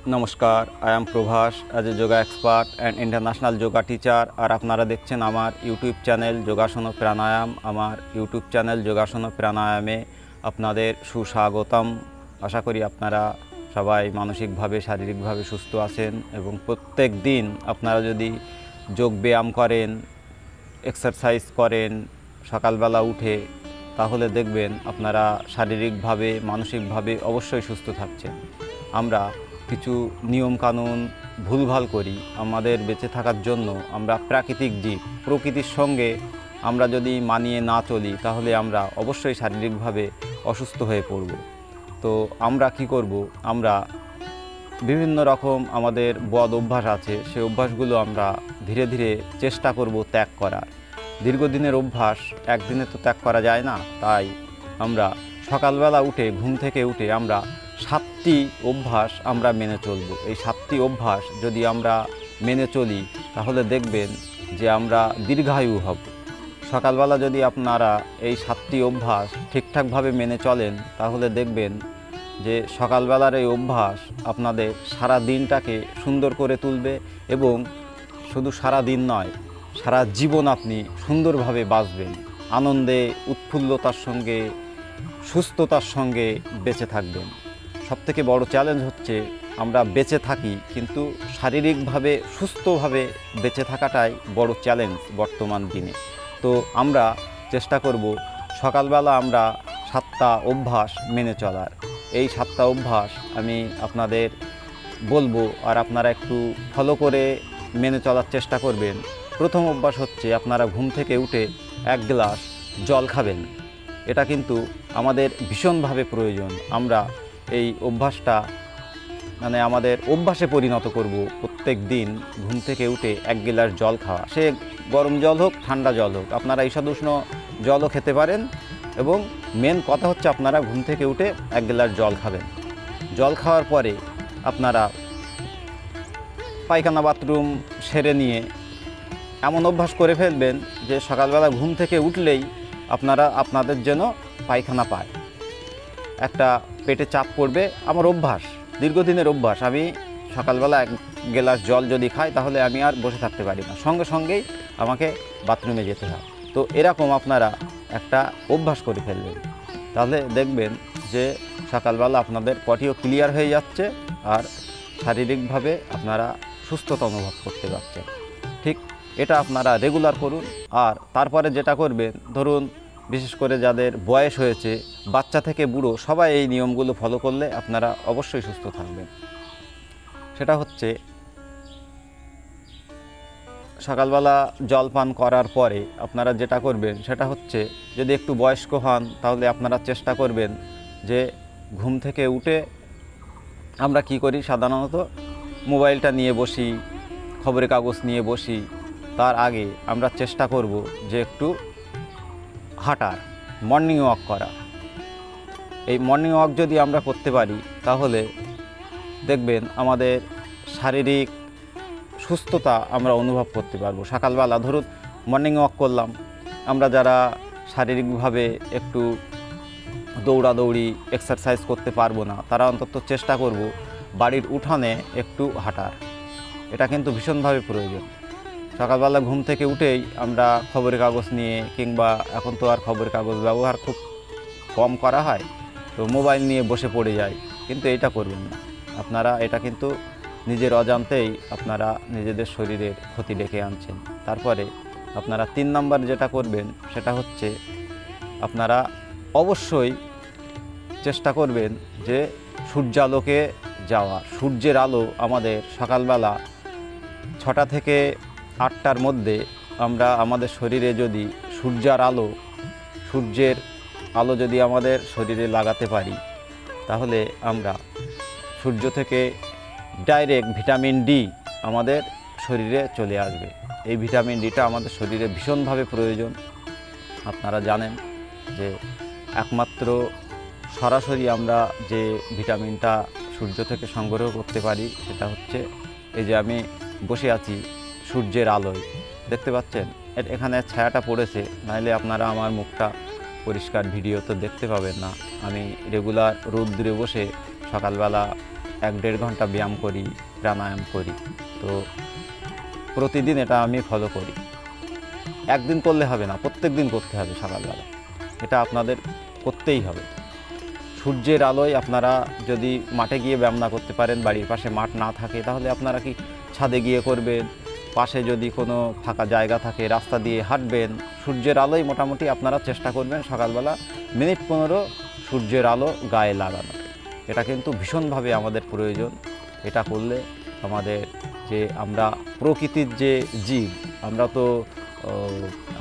নমস্কার, I am Prabhas as a yoga expert and international yoga teacher. আর আপনারা দেখছেন আমার ইউটিউব চ্যানেল যোগাসন ও প্রাণায়াম। আমার ইউটিউব চ্যানেল যোগাসন ও প্রাণায়ামে আপনাদের সুস্বাগতম। আশা করি আপনারা সবাই মানসিকভাবে শারীরিকভাবে সুস্থ আছেন এবং প্রত্যেক দিন আপনারা যদি যোগ ব্যায়াম করেন, এক্সারসাইজ করেন সকালবেলা উঠে, তাহলে দেখবেন আপনারা শারীরিকভাবে মানসিকভাবে অবশ্যই সুস্থ থাকছেন। আমরা কিছু নিয়মকানুন ভুলভাল করি আমাদের বেঁচে থাকার জন্য। আমরা প্রাকৃতিক জীব, প্রকৃতির সঙ্গে আমরা যদি মানিয়ে না চলি তাহলে আমরা অবশ্যই শারীরিকভাবে অসুস্থ হয়ে পড়ব। তো আমরা কি করব? আমরা বিভিন্ন রকম আমাদের বদ অভ্যাস আছে, সেই অভ্যাসগুলো আমরা ধীরে ধীরে চেষ্টা করব ত্যাগ করার। দীর্ঘদিনের অভ্যাস একদিনে তো ত্যাগ করা যায় না। তাই আমরা সকালবেলা উঠে, ঘুম থেকে উঠে আমরা 7টি অভ্যাস আমরা মেনে চলব। এই 7টি অভ্যাস যদি আমরা মেনে চলি তাহলে দেখবেন যে আমরা দীর্ঘায়ু হব। সকালবেলা যদি আপনারা এই 7টি অভ্যাস ঠিকঠাকভাবে মেনে চলেন তাহলে দেখবেন যে সকালবেলার এই অভ্যাস আপনাদের সারা দিনটাকে সুন্দর করে তুলবে এবং শুধু সারা দিন নয়, সারা জীবন আপনি সুন্দরভাবে বাঁচবেন, আনন্দে উৎফুল্লতার সঙ্গে সুস্থতার সঙ্গে বেঁচে থাকবেন। সবথেকে বড় চ্যালেঞ্জ হচ্ছে আমরা বেঁচে থাকি কিন্তু শারীরিকভাবে সুস্থভাবে বেঁচে থাকাটাই বড় চ্যালেঞ্জ বর্তমান দিনে। তো আমরা চেষ্টা করব সকালবেলা আমরা 7টা অভ্যাস মেনে চলার। এই 7টা অভ্যাস আমি আপনাদের বলবো আর আপনারা একটু ফলো করে মেনে চলার চেষ্টা করবেন। প্রথম অভ্যাস হচ্ছে আপনারা ঘুম থেকে উঠে 1 গ্লাস জল খাবেন। এটা কিন্তু আমাদের ভীষণভাবে প্রয়োজন। আমরা এই অভ্যাসটা আমাদের অভ্যাসে পরিণত করব। প্রত্যেক দিন ঘুম থেকে উঠে 1 গ্লাস জল খাওয়া, সে গরম জল হোক ঠান্ডা জল হোক, আপনারা ঈষদুষ্ণ জলও খেতে পারেন। এবং মেন কথা হচ্ছে আপনারা ঘুম থেকে উঠে 1 গ্লাস জল খাবেন। জল খাওয়ার পরে আপনারা পায়খানা বাথরুম সেরে নিয়ে এমন অভ্যাস করে ফেলবেন যে সকালবেলা ঘুম থেকে উঠলেই আপনাদের যেন পায়খানা পায়, একটা পেটে চাপ পড়বে। আমার অভ্যাস, দীর্ঘদিনের অভ্যাস। আমি সকালবেলা 1 গ্লাস জল যদি খাই তাহলে আমি আর বসে থাকতে পারি না, সঙ্গে সঙ্গেই আমাকে বাথরুমে যেতে হয়। তো এরকম আপনারা একটা অভ্যাস করে ফেলবেন, তাহলে দেখবেন যে সকালবেলা আপনাদের পটিও ক্লিয়ার হয়ে যাচ্ছে আর শারীরিকভাবে আপনারা সুস্থতা অনুভব করতে পারছেন। ঠিক এটা আপনারা রেগুলার করুন। আর তারপরে যেটা করবেন, ধরুন বিশেষ করে যাদের বয়স হয়েছে, বাচ্চা থেকে বুড়ো, সবাই এই নিয়মগুলো ফলো করলে আপনারা অবশ্যই সুস্থ থাকবেন। সেটা হচ্ছে সকালবেলা জল পান করার পরে আপনারা যেটা করবেন সেটা হচ্ছে, যদি একটু বয়স্ক হন তাহলে আপনারা চেষ্টা করবেন যে ঘুম থেকে উঠে আমরা কি করি, সাধারণত মোবাইলটা নিয়ে বসি, খবরের কাগজ নিয়ে বসি। তার আগে আমরা চেষ্টা করব যে একটু হাঁটার, মর্নিং ওয়াক করা। এই মর্নিং ওয়াক যদি আমরা করতে পারি তাহলে দেখবেন আমাদের শারীরিক সুস্থতা আমরা অনুভব করতে পারবো। সকালবেলা ধরুন মর্নিং ওয়াক করলাম, আমরা যারা শারীরিকভাবে একটু দৌড়াদৌড়ি এক্সারসাইজ করতে পারবো না তারা অন্তত চেষ্টা করব বাড়ির উঠানে একটু হাঁটার। এটা কিন্তু ভীষণভাবে প্রয়োজন। সকালবেলা ঘুম থেকে উঠেই আমরা খবরের কাগজ নিয়ে, কিংবা এখন তো আর খবরের কাগজ ব্যবহার খুব কম করা হয়, তো মোবাইল নিয়ে বসে পড়ে যায়। কিন্তু এটা করবেন না আপনারা, এটা কিন্তু নিজের অজান্তেই আপনারা নিজেদের শরীরের ক্ষতি ডেকে আনছেন। তারপরে আপনারা 3 নাম্বার যেটা করবেন সেটা হচ্ছে আপনারা অবশ্যই চেষ্টা করবেন যে সূর্যালোকে যাওয়া। সূর্যের আলো আমাদের সকালবেলা 6টা থেকে 8টার মধ্যে আমরা আমাদের শরীরে যদি সূর্যের আলো যদি আমাদের শরীরে লাগাতে পারি তাহলে আমরা সূর্য থেকে ডাইরেক্ট ভিটামিন ডি আমাদের শরীরে চলে আসবে। এই ভিটামিন ডিটা আমাদের শরীরে ভীষণভাবে প্রয়োজন। আপনারা জানেন যে একমাত্র সরাসরি আমরা যে ভিটামিনটা সূর্য থেকে সংগ্রহ করতে পারি সেটা হচ্ছে এই যে আমি বসে আছি সূর্যের আলোয়, দেখতে পাচ্ছেন এখানে ছায়াটা পড়েছে, নাহলে আপনারা আমার মুখটা পরিষ্কার ভিডিও তো দেখতে পাবেন না। আমি রেগুলার রোদ্দুরে বসে সকালবেলা 1-1.5 ঘন্টা ব্যায়াম করি, প্রাণায়াম করি। তো প্রতিদিন এটা আমি ফলো করি। একদিন করলে হবে না, প্রত্যেক দিন করতে হবে সকালবেলা। এটা আপনাদের করতেই হবে। সূর্যের আলোয় আপনারা যদি মাঠে গিয়ে ব্যায়াম না করতে পারেন, বাড়ির পাশে মাঠ না থাকে, তাহলে আপনারা কি ছাদে গিয়ে করবেন, পাশে যদি কোনো ফাঁকা জায়গা থাকে রাস্তা দিয়ে হাঁটবেন। সূর্যের আলোয় মোটামুটি আপনারা চেষ্টা করবেন সকালবেলা মিনিট 15 সূর্যের আলো গায়ে লাগানো। এটা কিন্তু ভীষণভাবে আমাদের প্রয়োজন। এটা করলে আমাদের যে আমরা প্রকৃতির যে জীব, আমরা তো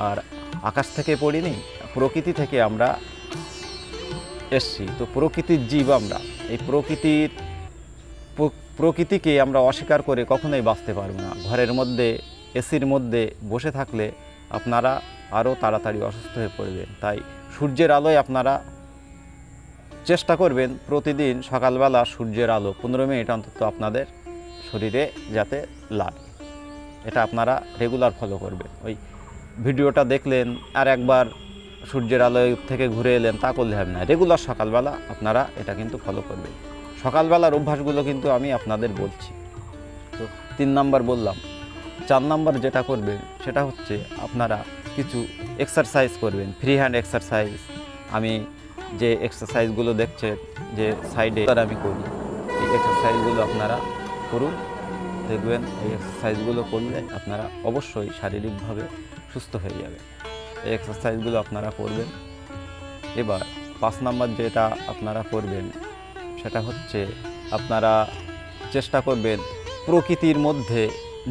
আর আকাশ থেকে পড়িনি, প্রকৃতি থেকে আমরা এসছি। তো প্রকৃতির জীব আমরা, এই প্রকৃতিকে আমরা অস্বীকার করে কখনোই বাঁচতে পারবো না। ঘরের মধ্যে এসির মধ্যে বসে থাকলে আপনারা আরও তাড়াতাড়ি অসুস্থ হয়ে পড়বেন। তাই সূর্যের আলোয় আপনারা চেষ্টা করবেন প্রতিদিন সকালবেলা সূর্যের আলো 15 মিনিট অন্তত আপনাদের শরীরে যাতে লাগে। এটা আপনারা রেগুলার ফলো করবেন। ওই ভিডিওটা দেখলেন আর একবার সূর্যের আলোয় থেকে ঘুরে এলেন, তা করলে হবে না। রেগুলার সকালবেলা আপনারা এটা কিন্তু ফলো করবেন। সকালবেলার অভ্যাসগুলো কিন্তু আমি আপনাদের বলছি। তো 3 নাম্বার বললাম। 4 নাম্বার যেটা করবেন সেটা হচ্ছে আপনারা কিছু এক্সারসাইজ করবেন, ফ্রি হ্যান্ড এক্সারসাইজ। আমি যে এক্সারসাইজগুলো দেখছেন যে সাইডে আমি করি, এই এক্সারসাইজগুলো আপনারা করুন। দেখবেন এই এক্সারসাইজগুলো করলে আপনারা অবশ্যই শারীরিকভাবে সুস্থ হয়ে যাবে। এই এক্সারসাইজগুলো আপনারা করবেন। এবার 5 নাম্বার যেটা আপনারা করবেন সেটা হচ্ছে আপনারা চেষ্টা করবেন প্রকৃতির মধ্যে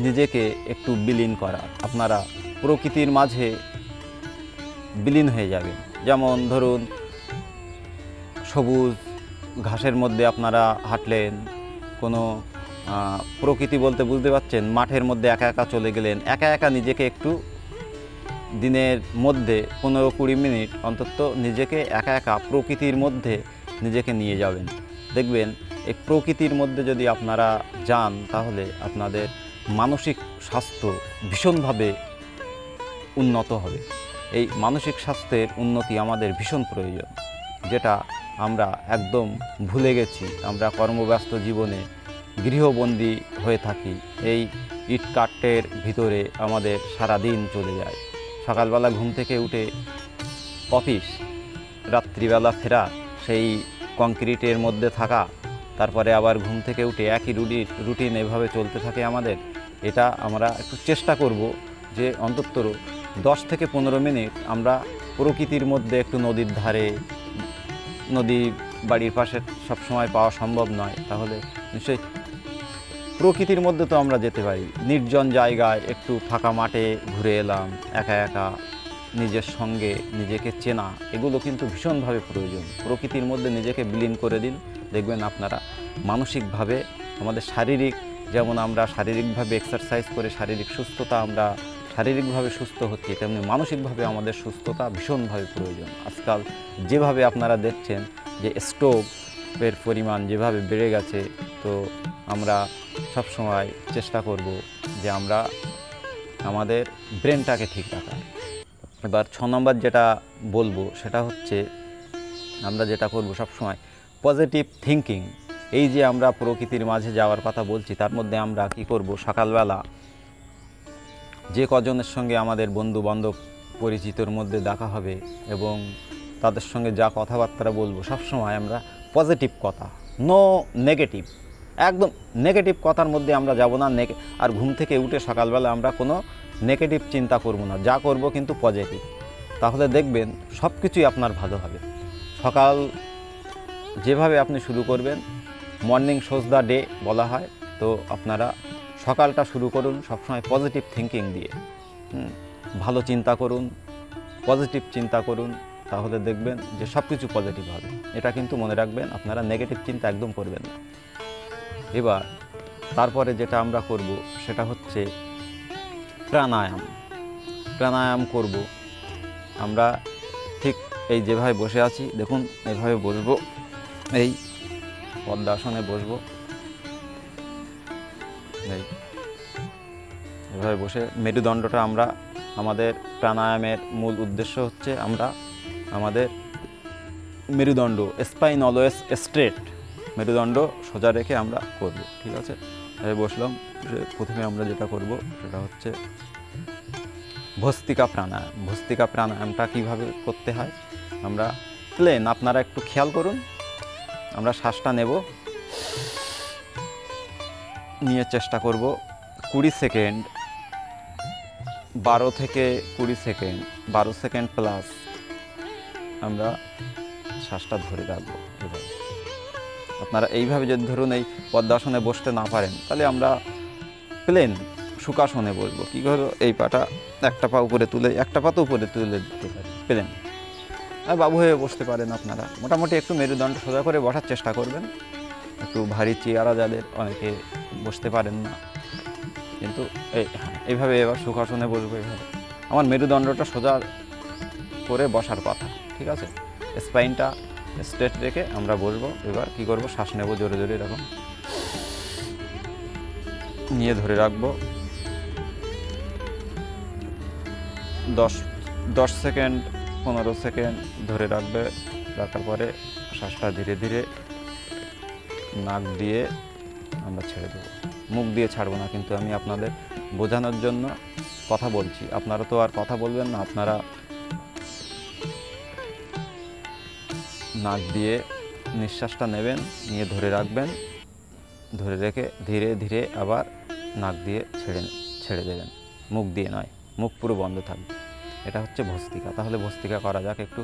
নিজেকে একটু বিলীন করার। আপনারা প্রকৃতির মাঝে বিলীন হয়ে যাবেন। যেমন ধরুন সবুজ ঘাসের মধ্যে আপনারা হাঁটলেন, কোনো প্রকৃতি বলতে বুঝতে পারছেন, মাঠের মধ্যে একা একা চলে গেলেন, একা একা নিজেকে একটু দিনের মধ্যে 15-20 মিনিট অন্তত নিজেকে একা একা প্রকৃতির মধ্যে নিজেকে নিয়ে যাবেন। দেখবেন এই প্রকৃতির মধ্যে যদি আপনারা যান তাহলে আপনাদের মানসিক স্বাস্থ্য ভীষণভাবে উন্নত হবে। এই মানসিক স্বাস্থ্যের উন্নতি আমাদের ভীষণ প্রয়োজন, যেটা আমরা একদম ভুলে গেছি। আমরা কর্মব্যস্ত জীবনে গৃহবন্দী হয়ে থাকি, এই ইট কাঠের ভিতরে আমাদের সারা দিন চলে যায়। সকালবেলা ঘুম থেকে উঠে অফিস, রাত্রিবেলা ফেরা, সেই কংক্রিটের মধ্যে থাকা, তারপরে আবার ঘুম থেকে উঠে একই রুটিন এভাবে চলতে থাকে আমাদের। এটা আমরা একটু চেষ্টা করব যে অন্তত 10 থেকে 15 মিনিট আমরা প্রকৃতির মধ্যে একটু নদীর ধারে, নদী বাড়ির পাশে সবসময় পাওয়া সম্ভব নয়, তাহলে নিশ্চয়ই প্রকৃতির মধ্যে তো আমরা যেতে পারি। নির্জন জায়গায় একটু ফাঁকা মাঠে ঘুরে এলাম, একা একা নিজের সঙ্গে নিজেকে চেনা, এগুলো কিন্তু ভীষণভাবে প্রয়োজন। প্রকৃতির মধ্যে নিজেকে বিলীন করে দিন, দেখবেন আপনারা মানসিকভাবে, আমাদের শারীরিক, যেমন আমরা শারীরিকভাবে এক্সারসাইজ করে শারীরিক সুস্থতা, আমরা শারীরিকভাবে সুস্থ হচ্ছি, তেমনি মানসিকভাবে আমাদের সুস্থতা ভীষণভাবে প্রয়োজন। আজকাল যেভাবে আপনারা দেখছেন যে স্ট্রোকের পরিমাণ যেভাবে বেড়ে গেছে, তো আমরা সবসময় চেষ্টা করব যে আমরা আমাদের ব্রেনটাকে ঠিক রাখার। এবার 6 নম্বর যেটা বলবো সেটা হচ্ছে আমরা যেটা করব সবসময় পজিটিভ থিঙ্কিং। এই যে আমরা প্রকৃতির মাঝে যাওয়ার কথা বলছি, তার মধ্যে আমরা কি করব, সকালবেলা যে কজনের সঙ্গে আমাদের বন্ধু বান্ধব পরিচিতর মধ্যে দেখা হবে এবং তাদের সঙ্গে যা কথাবার্তা বলবো, সবসময় আমরা পজিটিভ কথা, নো নেগেটিভ। একদম নেগেটিভ কথার মধ্যে আমরা যাব না। আর ঘুম থেকে উঠে সকালবেলা আমরা কোনো নেগেটিভ চিন্তা করব না, যা করব কিন্তু পজিটিভ। তাহলে দেখবেন সব কিছুই আপনার ভালো হবে। সকাল যেভাবে আপনি শুরু করবেন, মর্নিং শোজ দ্য ডে বলা হয়, তো আপনারা সকালটা শুরু করুন সবসময় পজিটিভ থিঙ্কিং দিয়ে। ভালো চিন্তা করুন, পজিটিভ চিন্তা করুন, তাহলে দেখবেন যে সব কিছু পজিটিভ হবে। এটা কিন্তু মনে রাখবেন, আপনারা নেগেটিভ চিন্তা একদম করবেন না। এবার তারপরে যেটা আমরা করব সেটা হচ্ছে প্রাণায়াম। প্রাণায়াম করব আমরা ঠিক এই যেভাবে বসে আছি, দেখুন এভাবে বসবো, এই পদ্মাসনে বসবো, এই এভাবে বসে মেরুদণ্ডটা আমরা, আমাদের প্রাণায়ামের মূল উদ্দেশ্য হচ্ছে আমরা আমাদের মেরুদণ্ড, স্পাইন অলওয়েজ স্ট্রেট, মেরুদণ্ড সোজা রেখে আমরা করব, ঠিক আছে। বসলাম, প্রথমে আমরা যেটা করব সেটা হচ্ছে ভস্ত্রিকা প্রাণায়াম। ভস্ত্রিকা প্রাণায়ামটা কীভাবে করতে হয় আমরা প্লেন, আপনারা একটু খেয়াল করুন। আমরা শ্বাসটা নেব, নিয়ে চেষ্টা করব 20 সেকেন্ড, 12 থেকে 20 সেকেন্ড, 12 সেকেন্ড প্লাস আমরা শ্বাসটা ধরে রাখবো। এভাবে আপনারা এইভাবে যদি ধরুন এই পদ্মাসনে বসতে না পারেন, তাহলে আমরা প্লেন সুখাসনে বসবো। কী করবো, এই পাটা একটা পা উপরে তুলে, একটা পা তো উপরে তুলে দিতে পারি, প্লেন। আর বাবু হয়ে বসতে পারেন আপনারা। মোটামুটি একটু মেরুদণ্ড সোজা করে বসার চেষ্টা করবেন। একটু ভারী চেয়ারা যাদের, অনেকে বসতে পারেন না, কিন্তু এইভাবে এবার সুখাসনে বসবো। এইভাবে আমার মেরুদণ্ডটা সোজা করে বসার কথা, ঠিক আছে। স্পাইনটা স্ট্রেট রেখে আমরা বসবো। এবার কি করব, শ্বাস নেব জোরে জোরে, এরকম নিয়ে ধরে রাখবো 10 সেকেন্ড, 15 সেকেন্ড ধরে রাখবে। রাখার পরে শ্বাসটা ধীরে ধীরে নাক দিয়ে আমরা ছেড়ে দেবো। মুখ দিয়ে ছাড়বো না, কিন্তু আমি আপনাদের বোঝানোর জন্য কথা বলছি। আপনারা তো আর কথা বলবেন না, আপনারা নাক দিয়ে নিঃশ্বাসটা নেবেন, নিয়ে ধরে রাখবেন। ধরে রেখে ধীরে ধীরে আবার নাক দিয়ে ছেড়ে দেবেন, মুখ দিয়ে নয়, মুখ পুরো বন্ধ থাকবে। এটা হচ্ছে ভস্ত্রিকা। তাহলে ভস্ত্রিকা করা যাক একটু।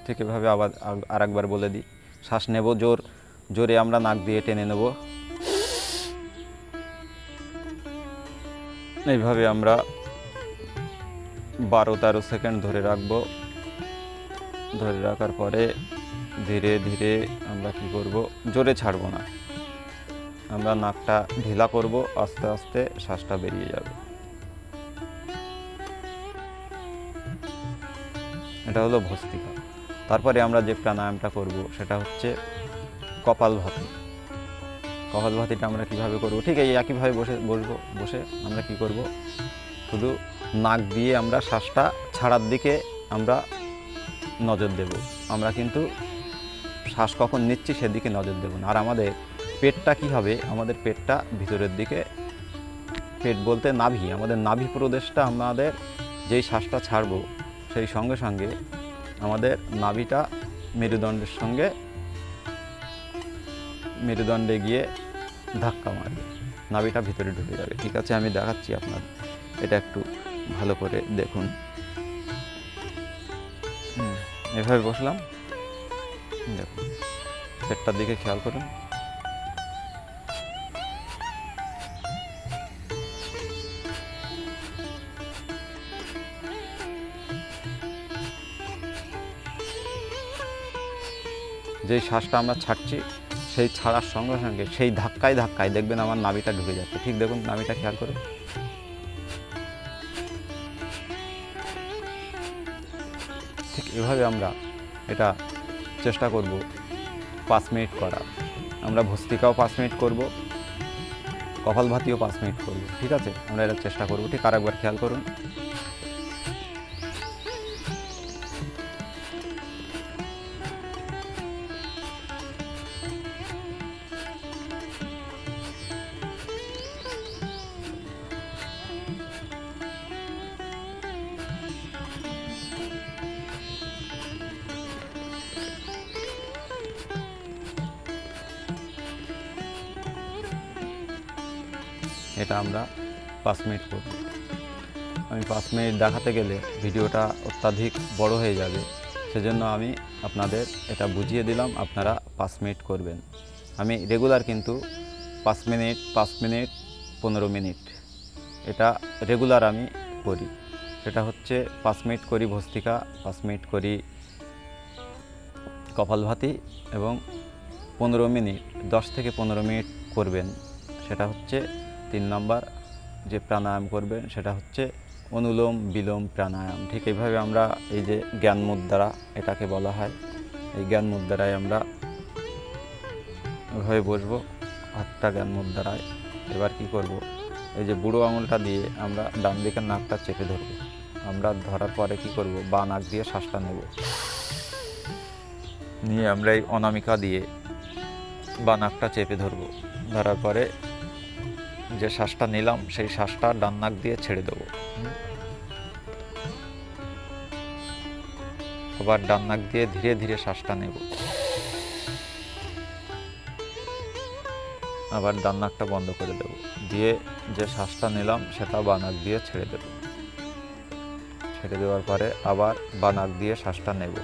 ঠিক এভাবে আবার আরেকবার বলে দিই। শ্বাস নেব জোরে, আমরা নাক দিয়ে টেনে নেব। এইভাবে আমরা 12-13 সেকেন্ড ধরে রাখবো। ধরে রাখার পরে ধীরে ধীরে আমরা কি করব, জোরে ছাড়বো না, আমরা নাকটা ঢিলা করব, আস্তে আস্তে শ্বাসটা বেরিয়ে যাবে। এটা হলো ভস্ত্রিকা। তারপরে আমরা যে প্রাণায়ামটা করব সেটা হচ্ছে কপালভাতি। কপালভাতিটা আমরা কিভাবে করব, ঠিক এই একইভাবে বসে আমরা কি করব, শুধু নাক দিয়ে আমরা শ্বাসটা ছাড়ার দিকে আমরা নজর দেব। আমরা কিন্তু শ্বাস কখন নিচ্ছি সেদিকে নজর দেব না। আর আমাদের পেটটা কি হবে, আমাদের পেটটা ভিতরের দিকে, পেট বলতে নাভি, আমাদের নাভি প্রদেশটা, আমাদের যেই শ্বাসটা ছাড়বো সেই সঙ্গে সঙ্গে আমাদের নাভিটা মেরুদণ্ডে গিয়ে ধাক্কা মারবে, নাভিটা ভিতরে ঢুকে যাবে। ঠিক আছে, আমি দেখাচ্ছি আপনার, এটা একটু ভালো করে দেখুন। এভাবে বসলাম, দেখুন পেটটার দিকে খেয়াল করুন। যেই শ্বাসটা আমরা ছাড়ছি সেই ছাড়ার সঙ্গে সঙ্গে সেই ধাক্কায় দেখবেন আমার নাভিটা ঢুকে যাচ্ছে। ঠিক দেখুন, নাভিটা খেয়াল করে। ঠিক এভাবে আমরা এটা চেষ্টা করব 5 মিনিট করা। আমরা ভস্ত্রিকাও 5 মিনিট করব, কপালভাতিও 5 মিনিট করব। ঠিক আছে, আমরা এটা চেষ্টা করব। ঠিক আরেকবার খেয়াল করুন। এটা আমরা 5 মিনিট করব। আমি 5 মিনিট দেখাতে গেলে ভিডিওটা অত্যাধিক বড় হয়ে যাবে, সেজন্য আমি আপনাদের এটা বুঝিয়ে দিলাম, আপনারা 5 মিনিট করবেন। আমি রেগুলার কিন্তু 5 মিনিট 15 মিনিট এটা রেগুলার আমি করি। সেটা হচ্ছে 5 মিনিট করি ভস্ত্রিকা, 5 মিনিট করি কপালভাতি এবং 15 মিনিট, 10 থেকে 15 মিনিট করবেন। সেটা হচ্ছে 3 নম্বর যে প্রাণায়াম করবেন সেটা হচ্ছে অনুলোম বিলোম প্রাণায়াম। ঠিক এইভাবে আমরা এই যে জ্ঞান মুদ্রা এটাকে বলা হয়, এই জ্ঞান মুদ্রায় আমরা এভাবে বসবো, হাতটা জ্ঞান মুদ্রায়। এবার কি করব, এই যে বুড়ো আঙুলটা দিয়ে আমরা ডান দিকের নাকটা চেপে ধরব। আমরা ধরার পরে কি করব, বাঁ নাক দিয়ে শ্বাসটা নেব, নিয়ে আমরা এই অনামিকা দিয়ে বাঁ নাকটা চেপে ধরব। ধরার পরে যে শ্বাসটা নিলাম সেই শ্বাসটা ডান নাক দিয়ে ছেড়ে দেবো। আবার ডান নাক দিয়ে ধীরে ধীরে শ্বাসটা নেব, আবার ডান নাকটা বন্ধ করে দেব, দিয়ে যে শ্বাসটা নিলাম সেটা বাঁ নাক দিয়ে ছেড়ে দেব। ছেড়ে দেওয়ার পরে আবার বাঁ নাক দিয়ে শ্বাসটা নেব,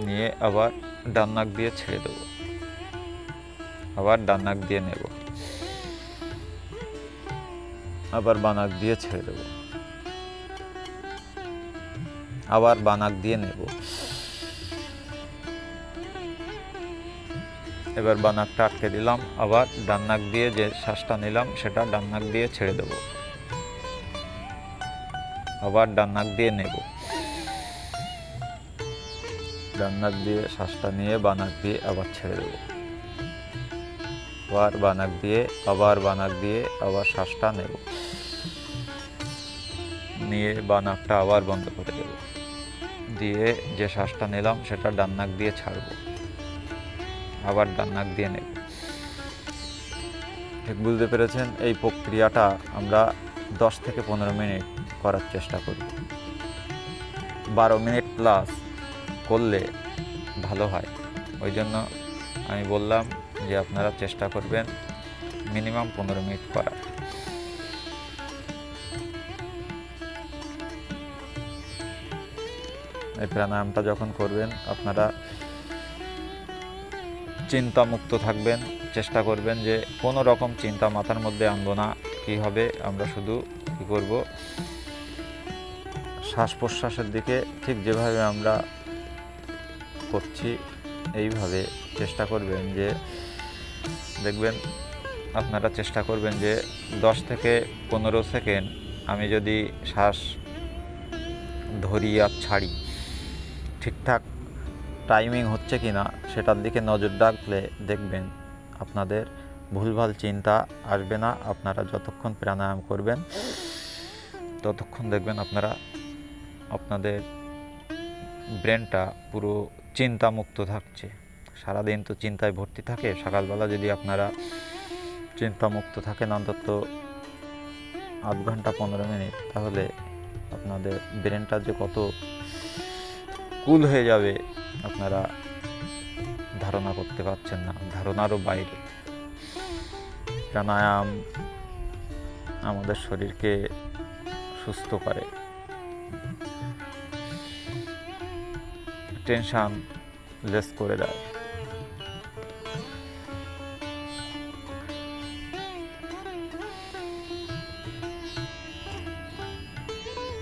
নিয়ে আবার ডান নাক দিয়ে ছেড়ে দেব, আবার ডান নাক দিয়ে নেব, আবার বাঁ নাক দিয়ে ছেড়ে দেব, আবার বাঁ নাক দিয়ে নেব। এবার বাঁ নাকটা আটকে দিলাম, আবার ডান নাক দিয়ে যে শ্বাসটা নিলাম সেটা ডান নাক দিয়ে ছেড়ে দেব, আবার ডান নাক দিয়ে নেব, ডান নাক দিয়ে শ্বাসটা নিয়ে বাঁ নাক দিয়ে আবার ছেড়ে দেব, আবার বাঁ নাক দিয়ে, আবার বাঁ নাক দিয়ে আবার শ্বাসটা নেব, নিয়ে বাঁ নাকটা আবার বন্ধ করে দেব, দিয়ে যে শ্বাসটা নিলাম সেটা ডান নাক দিয়ে ছাড়ব, আবার ডান নাক দিয়ে নেব। ঠিক বুঝতে পেরেছেন? এই প্রক্রিয়াটা আমরা 10 থেকে 15 মিনিট করার চেষ্টা করি। 12 মিনিট প্লাস করলে ভালো হয়। ওই জন্য আমি বললাম যে আপনারা চেষ্টা করবেন মিনিমাম 15 মিনিট করার। এই প্রাণায়ামটা যখন করবেন আপনারা চিন্তামুক্ত থাকবেন, চেষ্টা করবেন যে কোনো রকম চিন্তা মাথার মধ্যে আনবো না। কী হবে, আমরা শুধু কী করব, শ্বাস প্রশ্বাসের দিকে ঠিক যেভাবে আমরা করছি এইভাবে চেষ্টা করবেন যে দেখবেন, আপনারা চেষ্টা করবেন যে 10 থেকে 15 সেকেন্ড আমি যদি শ্বাস ধরি আর ছাড়ি ঠিকঠাক টাইমিং হচ্ছে কি না সেটার দিকে নজর রাখলে দেখবেন আপনাদের ভুলভাল চিন্তা আসবে না। আপনারা যতক্ষণ প্রাণায়াম করবেন ততক্ষণ দেখবেন আপনাদের ব্রেনটা পুরো চিন্তামুক্ত থাকছে। সারাদিন তো চিন্তায় ভর্তি থাকে, সকালবেলা যদি আপনারা চিন্তামুক্ত থাকেন অন্তত আধ ঘন্টা 15 মিনিট, তাহলে আপনাদের ব্রেনটা যে কত কুল হয়ে যাবে আপনারা ধারণা করতে পারছেন না, ধারণারও বাইরে। প্রাণায়াম আমাদের শরীরকে সুস্থ করে, টেনশন লেস করে দেয়।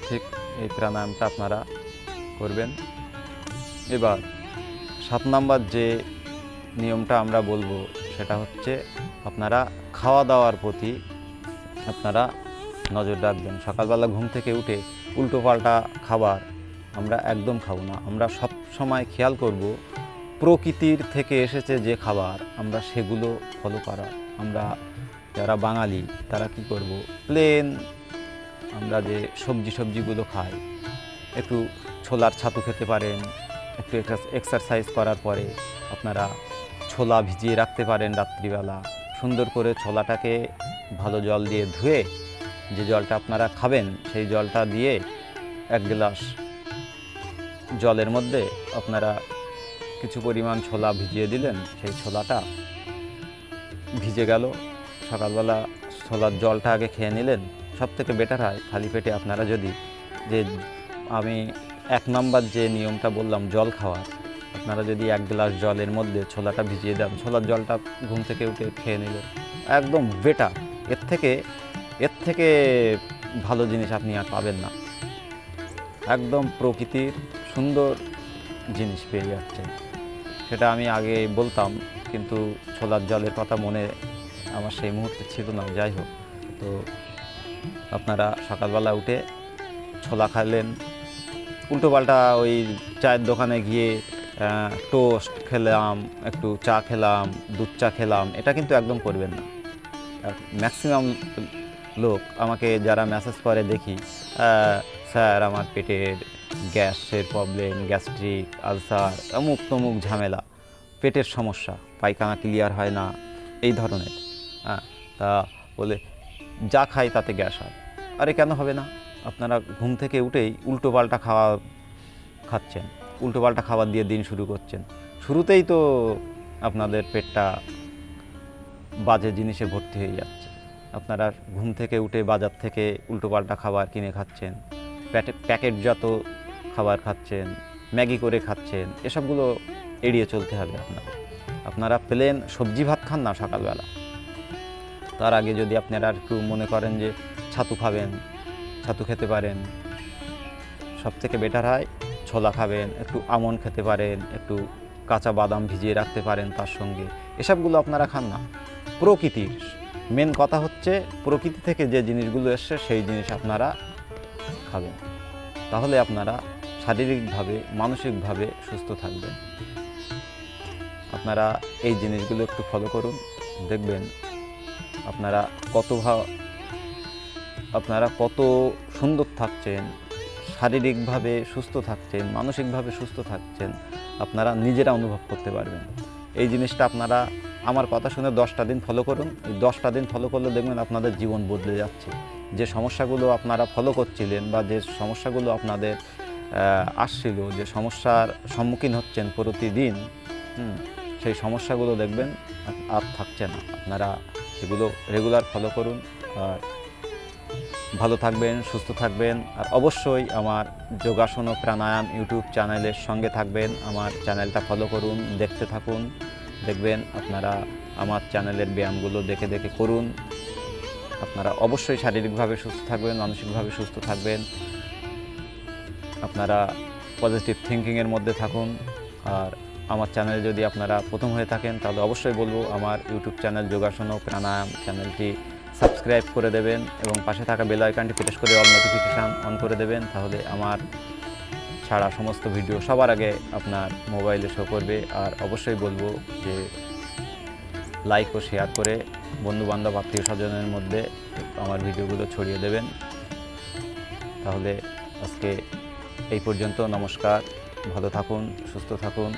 ঠিক এই প্রাণায়ামটা আপনারা করবেন। এবার 7 নাম্বার যে নিয়মটা আমরা বলবো সেটা হচ্ছে আপনারা খাওয়া দাওয়ার প্রতি আপনারা নজর রাখবেন। সকালবেলা ঘুম থেকে উঠে উল্টোপাল্টা খাবার আমরা একদম খাবো না। আমরা সব সময় খেয়াল করব প্রকৃতির থেকে এসেছে যে খাবার আমরা সেগুলো ফলো করা। আমরা যারা বাঙালি তারা কি করব, প্লেন আমরা যে সবজিগুলো খাই, একটু ছোলার ছাতু খেতে পারেন, একটু এক্সারসাইজ করার পরে আপনারা ছোলা ভিজিয়ে রাখতে পারেন রাত্রিবেলা। সুন্দর করে ছোলাটাকে ভালো জল দিয়ে ধুয়ে যে জলটা আপনারা খাবেন সেই জলটা দিয়ে 1 গ্লাস জলের মধ্যে আপনারা কিছু পরিমাণ ছোলা ভিজিয়ে দিলেন, সেই ছোলাটা ভিজে গেল। সকালবেলা ছোলার জলটা আগে খেয়ে নিলেন, সবথেকে বেটার হয় খালি পেটে আপনারা যদি যে আমি 1 নাম্বার যে নিয়মটা বললাম জল খাওয়ার, আপনারা যদি 1 গ্লাস জলের মধ্যে ছোলাটা ভিজিয়ে দেন, ছোলার জলটা ঘুম থেকে উঠে খেয়ে নিলেন, একদম বেটার। এর থেকে ভালো জিনিস আপনি আর পাবেন না। একদম প্রকৃতির সুন্দর জিনিস পেয়ে যাচ্ছেন। সেটা আমি আগে বলতাম, কিন্তু ছোলার জলের কথা মনে আমার সেই মুহূর্তে ছিল না। যাই হোক, তো আপনারা সকালবেলা উঠে ছোলা খাইলেন, উল্টোপাল্টা ওই চায়ের দোকানে গিয়ে টোস্ট খেলাম, একটু চা খেলাম, দুধ চা খেলাম, এটা কিন্তু একদম করবেন না। আর ম্যাক্সিমাম লোক আমাকে যারা মেসেজ করে দেখি, স্যার আমার পেটের গ্যাসের প্রবলেম, গ্যাস্ট্রিক, আলসার, অমুক তমুক ঝামেলা, পেটের সমস্যা, পায়খানা ক্লিয়ার হয় না, এই ধরনের। তা বলে যা খাই তাতে গ্যাস হয়। আরে কেন হবে না? আপনারা ঘুম থেকে উঠেই উল্টোপাল্টা খাচ্ছেন, উল্টোপাল্টা খাবার দিয়ে দিন শুরু করছেন, শুরুতেই তো আপনাদের পেটটা বাজে জিনিসে ভর্তি হয়ে যাচ্ছে। আপনারা ঘুম থেকে উঠে বাজার থেকে উল্টোপাল্টা খাবার কিনে খাচ্ছেন, প্যাকেটজাত খাবার খাচ্ছেন, ম্যাগি করে খাচ্ছেন, এসবগুলো এড়িয়ে চলতে হবে। আপনারা প্লেন সবজি ভাত খান না সকালবেলা, তার আগে যদি আপনারা একটু মনে করেন যে ছাতু খাবেন, ছাতু খেতে পারেন। সবথেকে বেটার হয় ছোলা খাবেন, একটু আমন্ড খেতে পারেন, একটু কাঁচা বাদাম ভিজিয়ে রাখতে পারেন তার সঙ্গে। এসবগুলো আপনারা খান না। প্রকৃতির মেন কথা হচ্ছে প্রকৃতি থেকে যে জিনিসগুলো এসছে সেই জিনিস আপনারা খাবেন, তাহলে আপনারা শারীরিকভাবে মানসিকভাবে সুস্থ থাকবেন। আপনারা এই জিনিসগুলো একটু ফলো করুন, দেখবেন আপনারা কত সুন্দর থাকছেন, শারীরিকভাবে সুস্থ থাকছেন, মানসিকভাবে সুস্থ থাকছেন, আপনারা নিজেরা অনুভব করতে পারবেন। এই জিনিসটা আপনারা আমার কথা শুনে 10টা দিন ফলো করুন। এই 10টা দিন ফলো করলে দেখবেন আপনাদের জীবন বদলে যাচ্ছে। যে সমস্যাগুলো আপনারা ফলো করছিলেন বা যে সমস্যাগুলো আপনাদের আসছিল, যে সমস্যার সম্মুখীন হচ্ছেন প্রতিদিন, সেই সমস্যাগুলো দেখবেন আর থাকছে না। আপনারা এগুলো রেগুলার ফলো করুন, আর ভালো থাকবেন, সুস্থ থাকবেন। আর অবশ্যই আমার যোগাসন ও প্রাণায়াম ইউটিউব চ্যানেলের সঙ্গে থাকবেন। আমার চ্যানেলটা ফলো করুন, দেখতে থাকুন, দেখবেন আপনারা আমার চ্যানেলের ব্যায়ামগুলো দেখে দেখে করুন। আপনারা অবশ্যই শারীরিকভাবে সুস্থ থাকবেন, মানসিকভাবে সুস্থ থাকবেন। আপনারা পজিটিভ থিঙ্কিংয়ের মধ্যে থাকুন। আর আমার চ্যানেলে যদি আপনারা প্রথম হয়ে থাকেন তাহলে অবশ্যই বলবো আমার ইউটিউব চ্যানেল যোগাসন ও প্রাণায়াম চ্যানেলটি সাবস্ক্রাইব করে দেবেন এবং পাশে থাকা বেল আইকনটি প্রেস করে অল নোটিফিকেশান অন করে দেবেন, তাহলে আমার ছাড়া সমস্ত ভিডিও সবার আগে আপনার মোবাইলে শো করবে। আর অবশ্যই বলবো যে লাইক ও শেয়ার করে বন্ধুবান্ধব আত্মীয় স্বজনের মধ্যে আমার ভিডিওগুলো ছড়িয়ে দেবেন। তাহলে আজকে এই পর্যন্ত। নমস্কার, ভালো থাকুন, সুস্থ থাকুন।